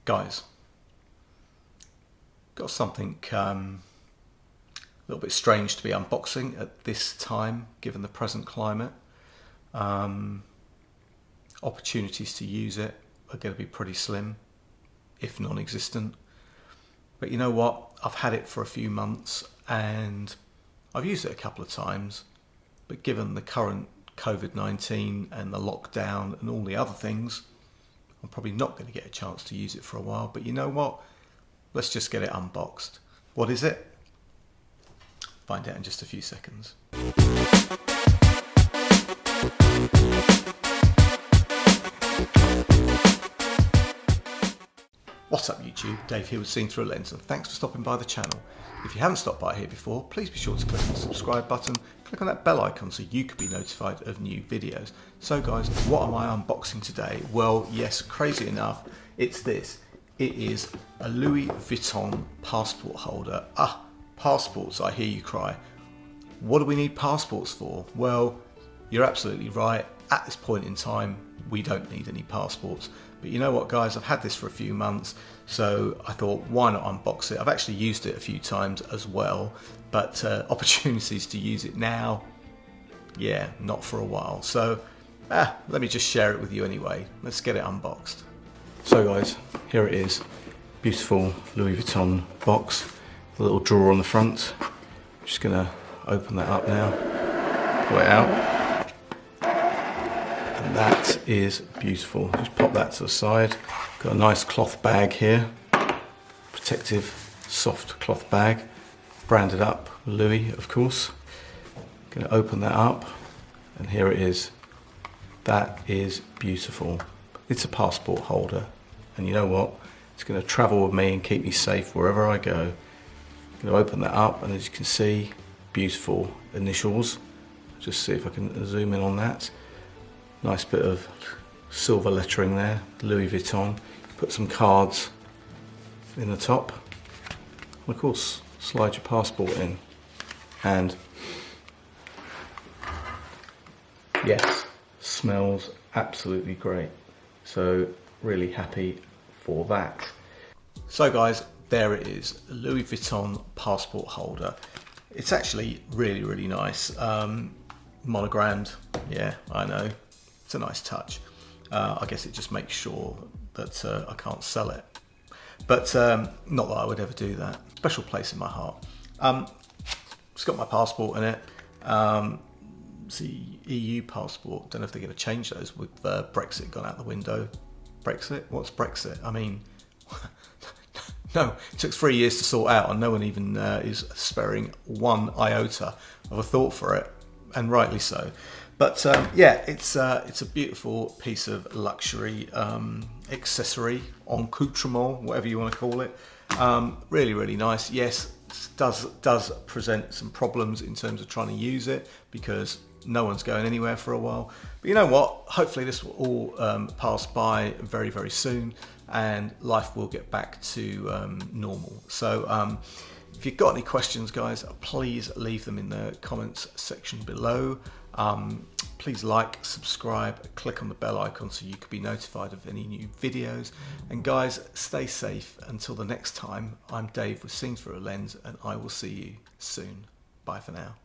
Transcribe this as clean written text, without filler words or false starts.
Guys, got something a little bit strange to be unboxing at this time, given the present climate. Opportunities to use it are going to be pretty slim, if non-existent. But you know what? I've had it for a few months and I've used it a couple of times, but given the current COVID-19 and the lockdown and all the other things, I'm probably not going to get a chance to use it for a while. But you know what? Let's just get it unboxed. What is it? Find out in just a few seconds. What's up YouTube, Dave here with Seen Through a Lens, and thanks for stopping by the channel. If you haven't stopped by here before, please be sure to click on the subscribe button, click on that bell icon so you can be notified of new videos. So guys, what am I unboxing today? Well, yes, crazy enough, it's this. It is a Louis Vuitton passport holder. Passports, I hear you cry. What do we need passports for? Well, you're absolutely right. At this point in time, we don't need any passports. But you know what guys, I've had this for a few months, so I thought why not unbox it. I've actually used it a few times as well, but opportunities to use it now, yeah, not for a while. So let me just share it with you anyway. Let's get it unboxed. So guys, here it is. Beautiful Louis Vuitton box, a little drawer on the front. I'm just gonna open that up now, pull it out. And that is beautiful. Just pop that to the side. Got a nice cloth bag here. Protective, soft cloth bag. Branded up, Louis, of course. Gonna open that up, and here it is. That is beautiful. It's a passport holder. And you know what? It's gonna travel with me and keep me safe wherever I go. Gonna open that up, and as you can see, beautiful initials. Just see if I can zoom in on that. Nice bit of silver lettering there, Louis Vuitton. Put some cards in the top. And of course, slide your passport in. And yes, smells absolutely great. So really happy for that. So guys, there it is, a Louis Vuitton passport holder. It's actually really, really nice. Monogrammed, yeah, I know. It's a nice touch. I guess it just makes sure that I can't sell it. But not that I would ever do that. Special place in my heart. It's got my passport in it. It's the EU passport. Don't know if they're going to change those with Brexit gone out the window. Brexit? What's Brexit? I mean, no, it took 3 years to sort out and no one even is sparing one iota of a thought for it. And rightly so. But yeah, it's a beautiful piece of luxury accessory, accoutrement, whatever you want to call it. Really, really nice. Yes, does present some problems in terms of trying to use it because no one's going anywhere for a while. But you know what? Hopefully this will all pass by very, very soon, and life will get back to normal. So if you've got any questions, guys, please leave them in the comments section below. Please like, subscribe, click on the bell icon so you can be notified of any new videos. And guys, stay safe until the next time. I'm Dave with Seen Through a Lens, and I will see you soon. Bye for now.